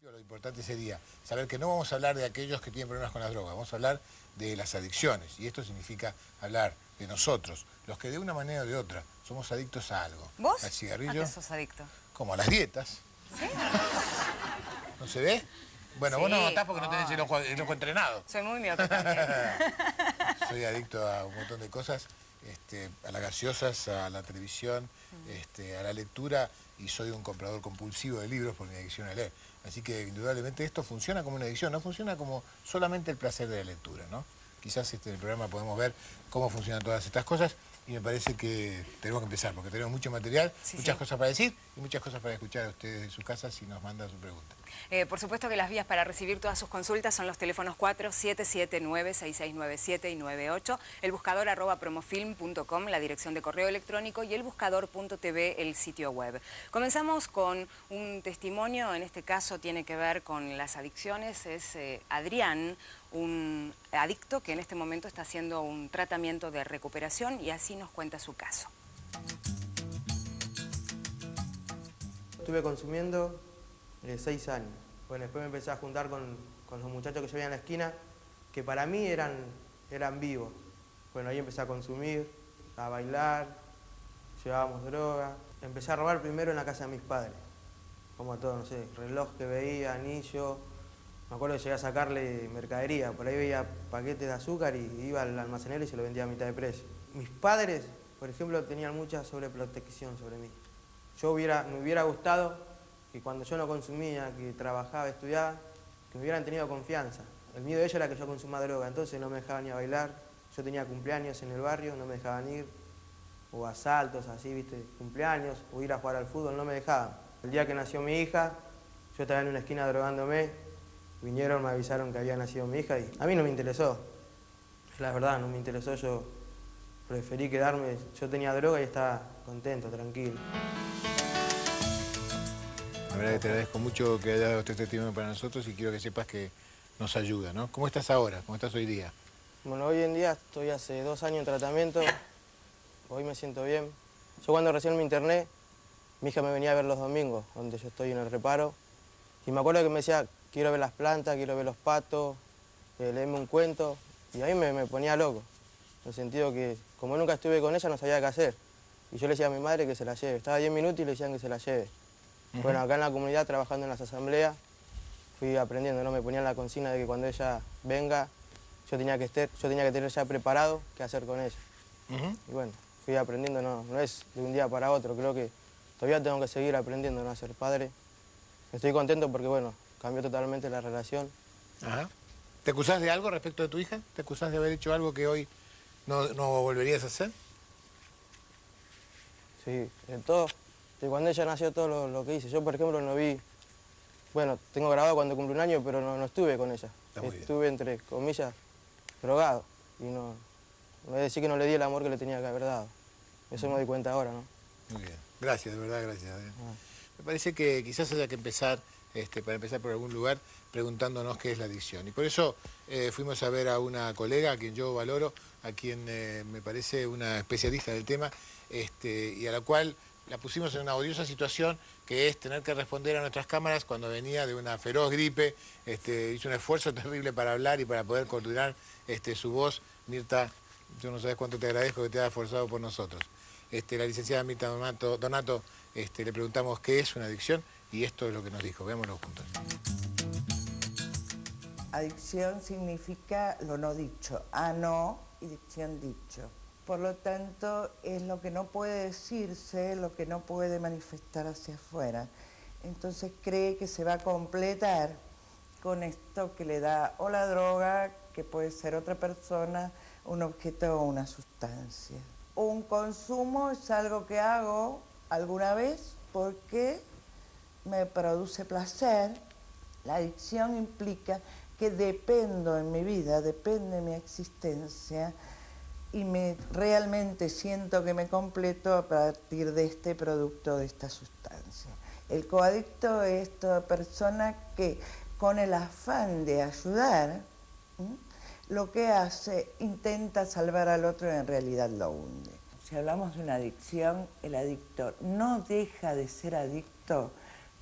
Lo importante sería saber que no vamos a hablar de aquellos que tienen problemas con las drogas, vamos a hablar de las adicciones. Y esto significa hablar de nosotros, los que de una manera o de otra somos adictos a algo. ¿Vos? Al cigarrillo. ¿A qué sos adicto? Como a las dietas. ¿Sí? ¿No se ve? Bueno, Sí, vos no notás porque no tenés el ojo entrenado. Soy muy miope también. Soy adicto a un montón de cosas, a las gaseosas, a la televisión, a la lectura, y soy un comprador compulsivo de libros por mi adicción a leer. Así que indudablemente esto funciona como una adicción, no funciona como solamente el placer de la lectura, ¿no? Quizás en el programa podemos ver cómo funcionan todas estas cosas, y me parece que tenemos que empezar, porque tenemos mucho material, muchas cosas para decir y muchas cosas para escuchar a ustedes en sus casas si nos mandan su pregunta. Por supuesto que las vías para recibir todas sus consultas son los teléfonos 4779-6697 y 98, el buscador @promofilm.com, la dirección de correo electrónico, y el buscador.tv, el sitio web. Comenzamos con un testimonio, en este caso tiene que ver con las adicciones. Es Adrián, un adicto que en este momento está haciendo un tratamiento de recuperación, y así nos cuenta su caso. Estuve consumiendo 6 años. Bueno, después me empecé a juntar con los muchachos que yo veía en la esquina, que para mí eran vivos. Bueno, ahí empecé a consumir, a bailar, llevábamos droga. Empecé a robar primero en la casa de mis padres, como a todos, no sé, reloj que veía, anillo. Me acuerdo que llegué a sacarle mercadería, por ahí veía paquetes de azúcar y iba al almacenero y se lo vendía a mitad de precio. Mis padres, por ejemplo, tenían mucha sobreprotección sobre mí. Me hubiera gustado que cuando yo no consumía, que trabajaba, estudiaba, que me hubieran tenido confianza. El miedo de ellos era que yo consumía droga, entonces no me dejaban ni a bailar. Yo tenía cumpleaños en el barrio, no me dejaban ir, o asaltos así, viste, cumpleaños, o ir a jugar al fútbol, no me dejaban. El día que nació mi hija, yo estaba en una esquina drogándome, vinieron, me avisaron que había nacido mi hija y a mí no me interesó. La verdad, no me interesó, yo preferí quedarme, yo tenía droga y estaba contento, tranquilo. La verdad que te agradezco mucho que hayas dado este testimonio para nosotros y quiero que sepas que nos ayuda, ¿no? ¿Cómo estás ahora? ¿Cómo estás hoy día? Bueno, hoy en día estoy hace 2 años en tratamiento, hoy me siento bien. Yo cuando recién me interné, mi hija me venía a ver los domingos, donde yo estoy en el reparo, y me acuerdo que me decía, quiero ver las plantas, quiero ver los patos, léeme un cuento, y ahí me ponía loco, en el sentido que como nunca estuve con ella no sabía qué hacer. Y yo le decía a mi madre que se la lleve, estaba 10 minutos y le decían que se la lleve. Bueno, acá en la comunidad, trabajando en las asambleas, fui aprendiendo, ¿no? Me ponían la consigna de que cuando ella venga, yo tenía que tener ya preparado qué hacer con ella. Y bueno, fui aprendiendo, no es de un día para otro, creo que todavía tengo que seguir aprendiendo, ¿no? A ser padre. Estoy contento porque, bueno, cambió totalmente la relación. Ajá. ¿Te acusás de algo respecto de tu hija? ¿Te acusás de haber hecho algo que hoy no volverías a hacer? Sí, de todo. De cuando ella nació, todo lo que hice. Yo, por ejemplo, no vi... Bueno, tengo grabado cuando cumple un año, pero no estuve con ella. Estuve, entre comillas, drogado. Y no es decir que no le di el amor que le tenía que haber dado. Eso me doy cuenta ahora, ¿no? Muy bien. Gracias, de verdad, gracias. Me parece que quizás haya que empezar, para empezar por algún lugar, preguntándonos qué es la adicción. Y por eso fuimos a ver a una colega a quien yo valoro, a quien me parece una especialista del tema, y a la cual la pusimos en una odiosa situación, que es tener que responder a nuestras cámaras cuando venía de una feroz gripe. Hizo un esfuerzo terrible para hablar y para poder coordinar su voz. Mirta, yo no sabes cuánto te agradezco que te hayas esforzado por nosotros. La licenciada Mirta Donato, le preguntamos qué es una adicción y esto es lo que nos dijo. Veámoslo juntos. Adicción significa lo no dicho, no y dicción dicho. Por lo tanto, es lo que no puede decirse, lo que no puede manifestar hacia afuera. Entonces cree que se va a completar con esto que le da o la droga, que puede ser otra persona, un objeto o una sustancia. Un consumo es algo que hago alguna vez porque me produce placer. La adicción implica que dependo en mi vida, depende de mi existencia, y realmente siento que me completo a partir de este producto, de esta sustancia. El coadicto es toda persona que, con el afán de ayudar, lo que hace, intenta salvar al otro y en realidad lo hunde. Si hablamos de una adicción, el adicto no deja de ser adicto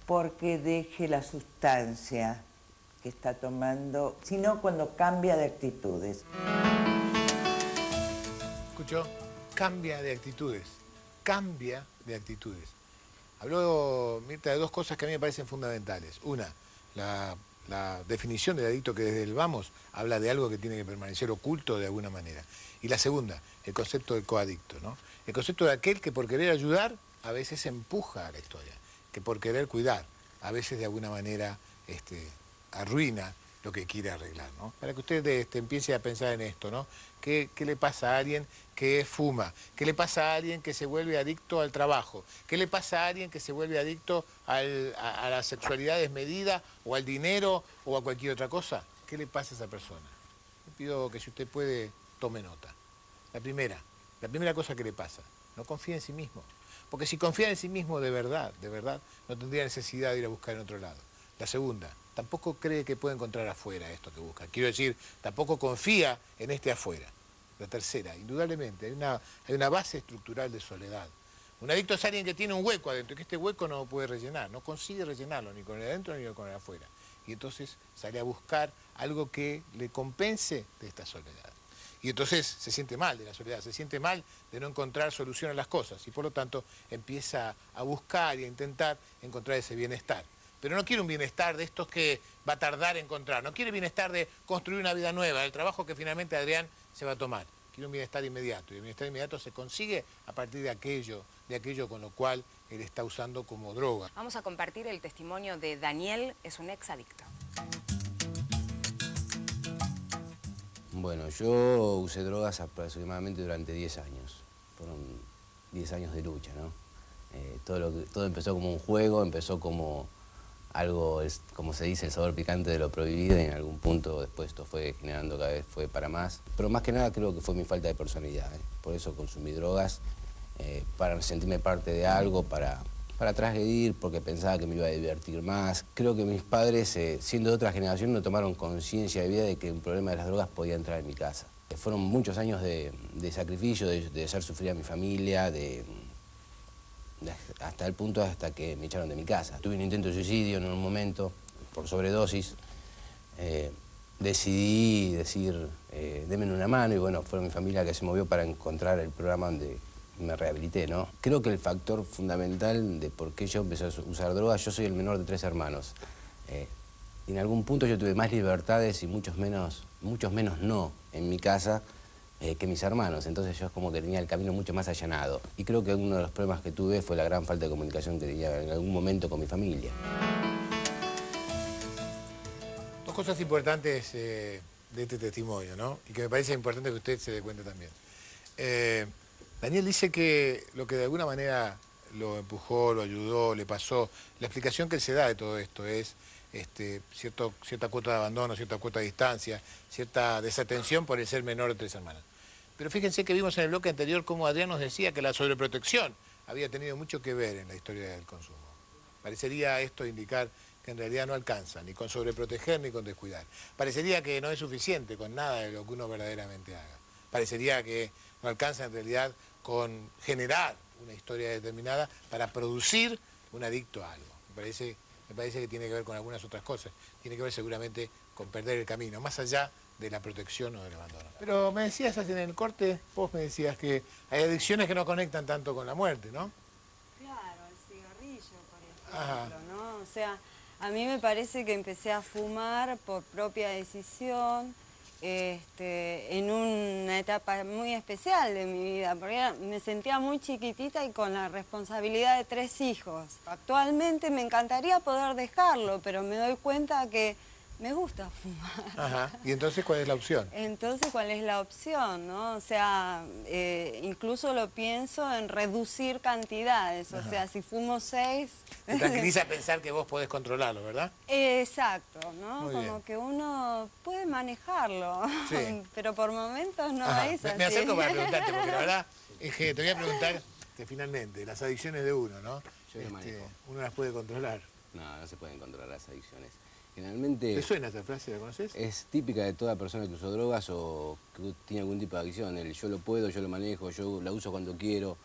porque deje la sustancia que está tomando, sino cuando cambia de actitudes. ¿Escuchó? Cambia de actitudes. Cambia de actitudes. Habló Mirta de dos cosas que a mí me parecen fundamentales. Una, la definición del adicto, que desde el vamos habla de algo que tiene que permanecer oculto de alguna manera. Y la segunda, el concepto del coadicto, ¿no? El concepto de aquel que por querer ayudar a veces empuja a la historia, que por querer cuidar a veces de alguna manera arruina lo que quiere arreglar, ¿no? Para que usted empiece a pensar en esto, ¿no? ¿Qué le pasa a alguien que fuma? ¿Qué le pasa a alguien que se vuelve adicto al trabajo? ¿Qué le pasa a alguien que se vuelve adicto a la sexualidad desmedida o al dinero o a cualquier otra cosa? ¿Qué le pasa a esa persona? Le pido que si usted puede, tome nota. La primera cosa que le pasa, no confía en sí mismo. Porque si confía en sí mismo de verdad, no tendría necesidad de ir a buscar en otro lado. La segunda, tampoco cree que puede encontrar afuera esto que busca. Quiero decir, tampoco confía en este afuera. La tercera, indudablemente, hay una base estructural de soledad. Un adicto es alguien que tiene un hueco adentro, y que este hueco no lo puede rellenar, no consigue rellenarlo, ni con el adentro ni con el afuera. Y entonces sale a buscar algo que le compense de esta soledad. Y entonces se siente mal de la soledad, se siente mal de no encontrar solución a las cosas, y por lo tanto empieza a buscar y a intentar encontrar ese bienestar. Pero no quiere un bienestar de estos que va a tardar en encontrar, no quiere bienestar de construir una vida nueva, el trabajo que finalmente Adrián se va a tomar. Quiere un bienestar inmediato, y el bienestar inmediato se consigue a partir de aquello con lo cual él está usando como droga. Vamos a compartir el testimonio de Daniel, es un exadicto. Bueno, yo usé drogas aproximadamente durante 10 años. Fueron 10 años de lucha, ¿no? Todo empezó como un juego, empezó como algo, como se dice, el sabor picante de lo prohibido, y en algún punto después esto fue generando cada vez fue para más. Pero más que nada creo que fue mi falta de personalidad, ¿eh? Por eso consumí drogas, para sentirme parte de algo, para transgredir, porque pensaba que me iba a divertir más. Creo que mis padres, siendo de otra generación, no tomaron conciencia de vida de que un problema de las drogas podía entrar en mi casa. Fueron muchos años de sacrificio, de hacer sufrir a mi familia, hasta el punto hasta que me echaron de mi casa. Tuve un intento de suicidio en un momento, por sobredosis. Decidí decir, denme una mano, y bueno, fue mi familia que se movió para encontrar el programa donde me rehabilité, ¿no? Creo que el factor fundamental de por qué yo empecé a usar drogas, yo soy el menor de 3 hermanos. Y en algún punto yo tuve más libertades y muchos menos no en mi casa que mis hermanos. Entonces yo es como que tenía el camino mucho más allanado. Y creo que uno de los problemas que tuve fue la gran falta de comunicación que tenía en algún momento con mi familia. Dos cosas importantes de este testimonio, ¿no? Y que me parece importante que usted se dé cuenta también. Daniel dice que lo que de alguna manera lo empujó, lo ayudó, le pasó, la explicación que él se da de todo esto es cierta cuota de abandono, cierta cuota de distancia, cierta desatención por el ser menor de 3 hermanas. Pero fíjense que vimos en el bloque anterior cómo Adrián nos decía que la sobreprotección había tenido mucho que ver en la historia del consumo. Parecería esto indicar que en realidad no alcanza, ni con sobreproteger ni con descuidar. Parecería que no es suficiente con nada de lo que uno verdaderamente haga. Parecería que no alcanza en realidad con generar una historia determinada para producir un adicto a algo. Me parece que tiene que ver con algunas otras cosas. Tiene que ver seguramente con perder el camino, más allá de la protección o del abandono. Pero me decías en el corte, vos me decías que hay adicciones que no conectan tanto con la muerte, ¿no? Claro, el cigarrillo, por Ajá. ejemplo, ¿no? O sea, a mí me parece que empecé a fumar por propia decisión, en una etapa muy especial de mi vida, porque me sentía muy chiquitita y con la responsabilidad de 3 hijos. Actualmente me encantaría poder dejarlo, pero me doy cuenta que me gusta fumar. Ajá. ¿Y entonces cuál es la opción? Entonces, ¿cuál es la opción, no? O sea, incluso lo pienso en reducir cantidades. O sea, si fumo 6... Te tranquiliza pensar que vos podés controlarlo, ¿verdad? Exacto, ¿no? Muy Como bien. que uno puede manejarlo, Sí. pero por momentos no Ajá. es así. Me acerco para preguntarte, porque la verdad es que te voy a preguntar finalmente, las adicciones de uno, ¿no? Yo lo manejo. Uno las puede controlar. No se pueden controlar las adicciones. Generalmente... ¿Te suena esa frase? ¿La conoces? Es típica de toda persona que usó drogas o que tiene algún tipo de adicción. El yo lo puedo, yo lo manejo, yo la uso cuando quiero,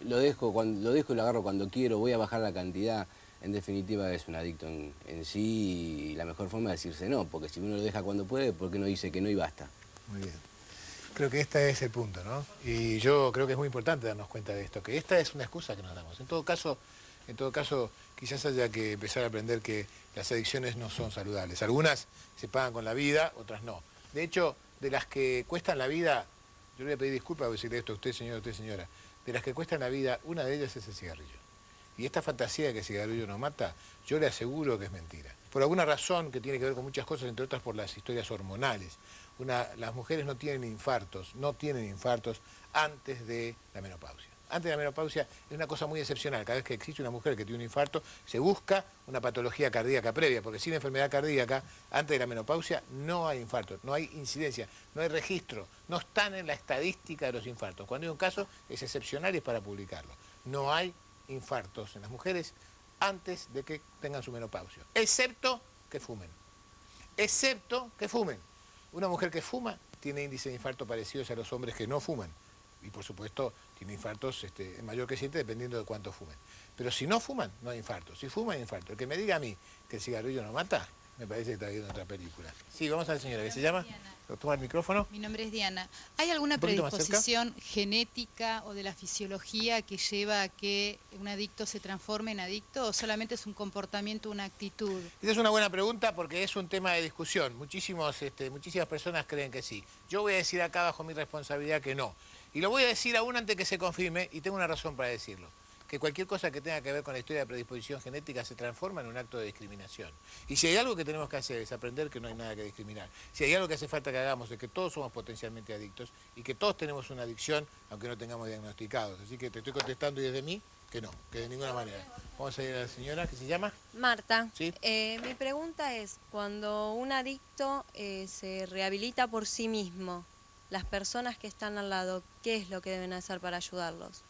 lo dejo y lo agarro cuando quiero, voy a bajar la cantidad. En definitiva es un adicto en sí y la mejor forma es decirse no, porque si uno lo deja cuando puede, ¿por qué no dice que no y basta? Muy bien. Creo que este es el punto, ¿no? Y yo creo que es muy importante darnos cuenta de esto, que esta es una excusa que nos damos. En todo caso, quizás haya que empezar a aprender que las adicciones no son saludables. Algunas se pagan con la vida, otras no. De hecho, de las que cuestan la vida, yo le voy a pedir disculpas por decirle esto a usted, señor, a usted, señora, de las que cuestan la vida, una de ellas es el cigarrillo. Y esta fantasía de que el cigarrillo no mata, yo le aseguro que es mentira. Por alguna razón que tiene que ver con muchas cosas, entre otras por las historias hormonales. Las mujeres no tienen infartos antes de la menopausia. Antes de la menopausia es una cosa muy excepcional. Cada vez que existe una mujer que tiene un infarto, se busca una patología cardíaca previa, porque sin enfermedad cardíaca, antes de la menopausia, no hay infarto, no hay incidencia, no hay registro, no están en la estadística de los infartos. Cuando hay un caso, es excepcional y es para publicarlo. No hay infartos en las mujeres antes de que tengan su menopausia, excepto que fumen. Excepto que fumen. Una mujer que fuma tiene índices de infarto parecidos a los hombres que no fuman. Y por supuesto tiene infartos en mayor creciente dependiendo de cuánto fumen. Pero si no fuman, no hay infarto. Si fuman, hay infarto. El que me diga a mí que el cigarrillo no mata, me parece que está viendo otra película. Sí, vamos a la señora, ¿qué se llama? Toma el micrófono. Mi nombre es Diana. ¿Hay alguna predisposición genética o de la fisiología que lleva a que un adicto se transforme en adicto o solamente es un comportamiento, una actitud? Esa es una buena pregunta porque es un tema de discusión. Muchísimas personas creen que sí. Yo voy a decir acá bajo mi responsabilidad que no. Y lo voy a decir aún antes que se confirme y tengo una razón para decirlo. Que cualquier cosa que tenga que ver con la historia de predisposición genética se transforma en un acto de discriminación. Y si hay algo que tenemos que hacer es aprender que no hay nada que discriminar. Si hay algo que hace falta que hagamos es que todos somos potencialmente adictos y que todos tenemos una adicción aunque no tengamos diagnosticados. Así que te estoy contestando y desde mí que no, que de ninguna manera. Vamos a ir a la señora, ¿qué se llama? Marta. ¿Sí? Mi pregunta es, cuando un adicto se rehabilita por sí mismo, las personas que están al lado, ¿qué es lo que deben hacer para ayudarlos?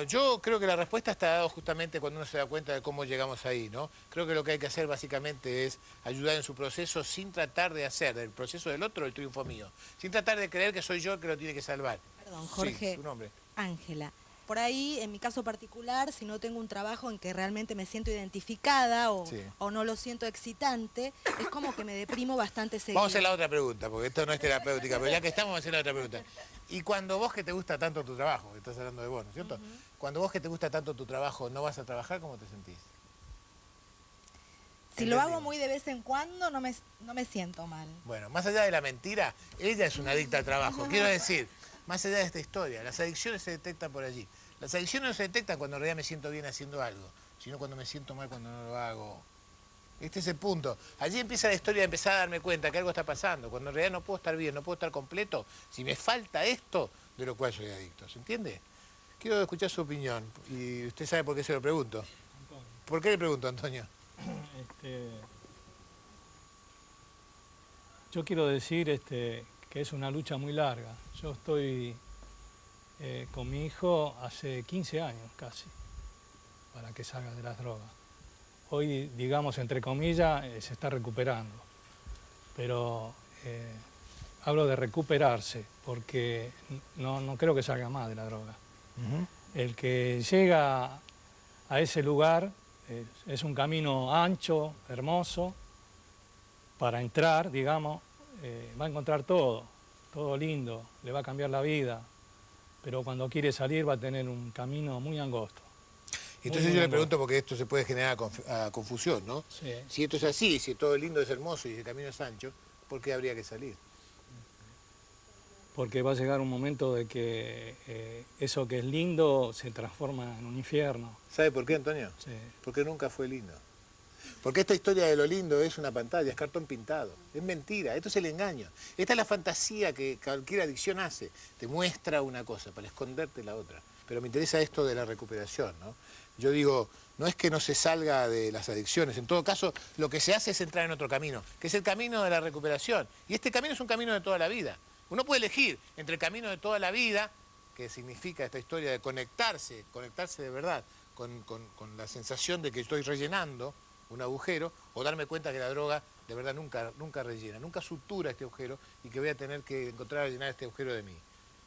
Yo creo que la respuesta está dada justamente cuando uno se da cuenta de cómo llegamos ahí, ¿no? Creo que lo que hay que hacer básicamente es ayudar en su proceso sin tratar de hacer del proceso del otro el triunfo mío, sin tratar de creer que soy yo el que lo tiene que salvar. Perdón, Jorge. Sí, su nombre. Ángela. Por ahí, en mi caso particular, si no tengo un trabajo en que realmente me siento identificada o no lo siento excitante, es como que me deprimo bastante seguido. Vamos a hacer la otra pregunta, porque esto no es terapéutica, pero ya que estamos, vamos a hacer la otra pregunta. Y cuando vos que te gusta tanto tu trabajo, estás hablando de vos, ¿no es cierto? Cuando vos que te gusta tanto tu trabajo no vas a trabajar, ¿cómo te sentís? Si lo hago muy de vez en cuando, no me siento mal. Bueno, más allá de la mentira, ella es una adicta al trabajo. Quiero decir, más allá de esta historia, las adicciones se detectan por allí. Las adicciones no se detectan cuando en realidad me siento bien haciendo algo, sino cuando me siento mal cuando no lo hago. Este es el punto. Allí empieza la historia de empezar a darme cuenta que algo está pasando, cuando en realidad no puedo estar bien, no puedo estar completo, si me falta esto, de lo cual soy adicto. ¿Se entiende? Quiero escuchar su opinión, y usted sabe por qué se lo pregunto. Antonio. ¿Por qué le pregunto, Antonio? Yo quiero decir que es una lucha muy larga. Yo estoy con mi hijo hace 15 años casi, para que salga de las drogas. Hoy, digamos, entre comillas, se está recuperando. Pero hablo de recuperarse, porque no creo que salga más de la droga. El que llega a ese lugar es un camino ancho, hermoso, para entrar, digamos, va a encontrar todo lindo, le va a cambiar la vida, pero cuando quiere salir va a tener un camino muy angosto. Entonces yo le pregunto porque esto se puede generar confusión, ¿no? Sí. Si esto es así, si todo lindo es hermoso y el camino es ancho, ¿por qué habría que salir? Porque va a llegar un momento de que eso que es lindo se transforma en un infierno. ¿Sabe por qué, Antonio? Sí. Porque nunca fue lindo. Porque esta historia de lo lindo es una pantalla, es cartón pintado, es mentira, esto es el engaño. Esta es la fantasía que cualquier adicción hace, te muestra una cosa para esconderte la otra. Pero me interesa esto de la recuperación, ¿no? Yo digo, no es que no se salga de las adicciones, en todo caso lo que se hace es entrar en otro camino, que es el camino de la recuperación. Y este camino es un camino de toda la vida. Uno puede elegir entre el camino de toda la vida, que significa esta historia de conectarse de verdad con la sensación de que estoy rellenando un agujero, o darme cuenta que la droga de verdad nunca rellena, nunca sutura este agujero y que voy a tener que encontrar a llenar este agujero de mí.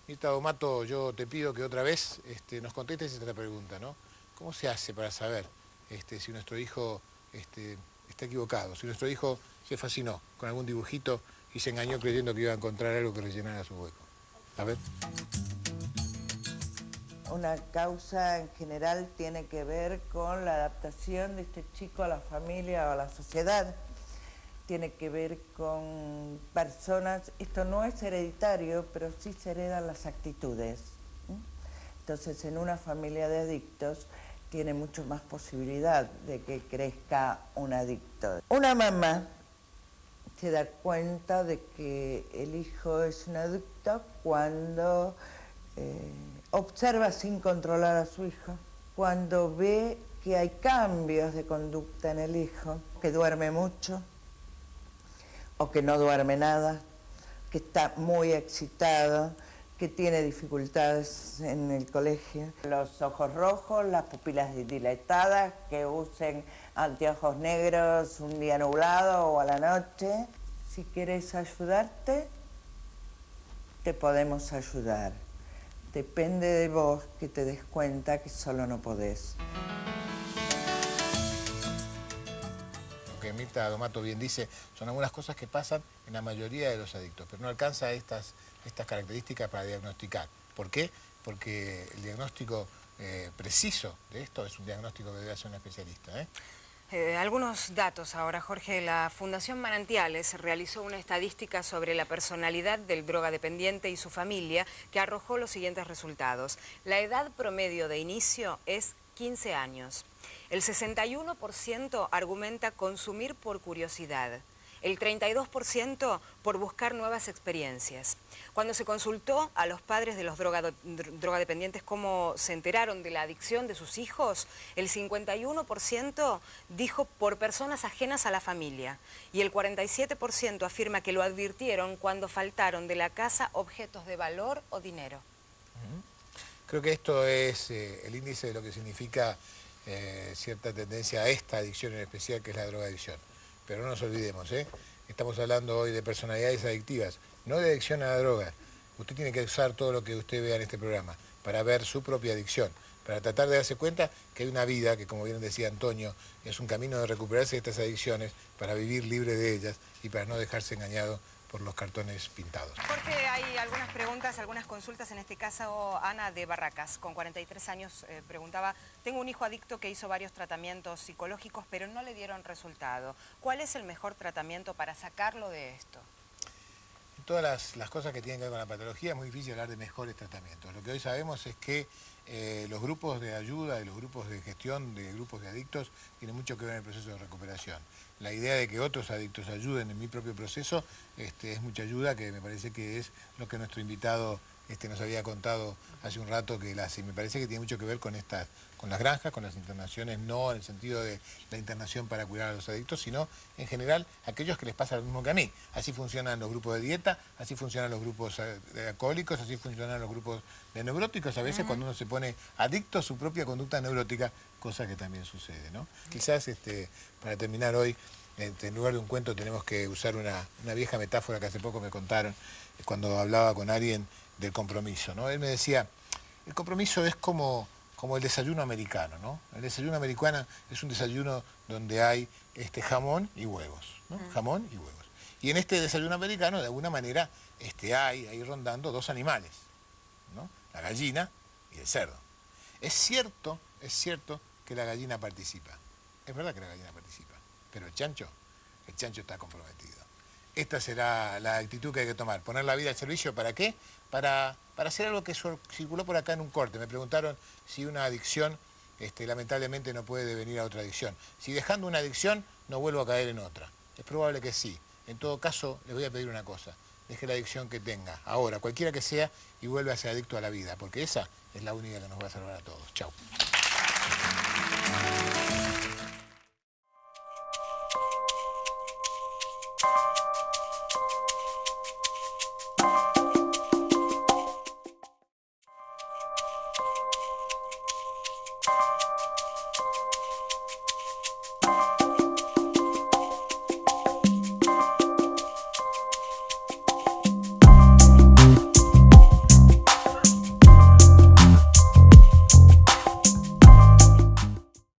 Mirta Domato, yo te pido que otra vez nos contestes esta pregunta, ¿no? ¿Cómo se hace para saber si nuestro hijo está equivocado, si nuestro hijo se fascinó con algún dibujito y se engañó creyendo que iba a encontrar algo que rellenara su hueco? A ver. Una causa en general tiene que ver con la adaptación de este chico a la familia o a la sociedad. Tiene que ver con personas, esto no es hereditario, pero sí se heredan las actitudes. Entonces, en una familia de adictos tiene mucho más posibilidad de que crezca un adicto. Una mamá se da cuenta de que el hijo es un adicto cuando observa sin controlar a su hijo, cuando ve que hay cambios de conducta en el hijo, que duerme mucho o que no duerme nada, que está muy excitado, que tiene dificultades en el colegio. Los ojos rojos, las pupilas dilatadas, que usen anteojos negros un día nublado o a la noche. Si quieres ayudarte, te podemos ayudar. Depende de vos que te des cuenta que solo no podés. Lo que Mirta Domato bien dice, son algunas cosas que pasan en la mayoría de los adictos, pero no alcanza estas características para diagnosticar. ¿Por qué? Porque el diagnóstico preciso de esto es un diagnóstico que debe hacer un especialista. Algunos datos ahora, Jorge. La Fundación Manantiales realizó una estadística sobre la personalidad del drogadependiente y su familia que arrojó los siguientes resultados. La edad promedio de inicio es 15 años. El 61% argumenta consumir por curiosidad. El 32% por buscar nuevas experiencias. Cuando se consultó a los padres de los drogadependientes cómo se enteraron de la adicción de sus hijos, el 51% dijo por personas ajenas a la familia y el 47% afirma que lo advirtieron cuando faltaron de la casa objetos de valor o dinero. Creo que esto es el índice de lo que significa cierta tendencia a esta adicción en especial, que es la drogadicción. Pero no nos olvidemos, estamos hablando hoy de personalidades adictivas, no de adicción a la droga. Usted tiene que usar todo lo que usted vea en este programa para ver su propia adicción, para tratar de darse cuenta que hay una vida que, como bien decía Antonio, es un camino de recuperarse de estas adicciones para vivir libre de ellas y para no dejarse engañado por los cartones pintados. Jorge, hay algunas preguntas, algunas consultas, en este caso Ana de Barracas, con 43 años, preguntaba: tengo un hijo adicto que hizo varios tratamientos psicológicos, pero no le dieron resultado. ¿Cuál es el mejor tratamiento para sacarlo de esto? En todas las cosas que tienen que ver con la patología es muy difícil hablar de mejores tratamientos. Lo que hoy sabemos es que los grupos de ayuda y los grupos de gestión de grupos de adictos tienen mucho que ver en el proceso de recuperación. La idea de que otros adictos ayuden en mi propio proceso es mucha ayuda, que me parece que es lo que nuestro invitado nos había contado hace un rato que él hace. Y me parece que tiene mucho que ver con las granjas, con las internaciones, no en el sentido de la internación para cuidar a los adictos, sino en general aquellos que les pasa lo mismo que a mí. Así funcionan los grupos de dieta, así funcionan los grupos de alcohólicos, así funcionan los grupos de neuróticos. A veces cuando uno se pone adicto a su propia conducta neurótica, cosa que también sucede, ¿no? Quizás para terminar hoy, en lugar de un cuento tenemos que usar una vieja metáfora que hace poco me contaron cuando hablaba con alguien del compromiso, ¿no? Él me decía, el compromiso es como el desayuno americano, ¿no? El desayuno americano es un desayuno donde hay jamón y huevos, ¿no? Jamón y huevos. Y en este desayuno americano, de alguna manera, hay ahí rondando dos animales, ¿no? La gallina y el cerdo. Es cierto que la gallina participa. Es verdad que la gallina participa. Pero el chancho está comprometido. Esta será la actitud que hay que tomar. Poner la vida al servicio, ¿para qué? Para hacer algo que circuló por acá en un corte. Me preguntaron si una adicción, lamentablemente, no puede devenir a otra adicción. Si dejando una adicción, no vuelvo a caer en otra. Es probable que sí. En todo caso, les voy a pedir una cosa. Deje la adicción que tenga, ahora, cualquiera que sea, y vuelve a ser adicto a la vida, porque esa es la única que nos va a salvar a todos. Chau.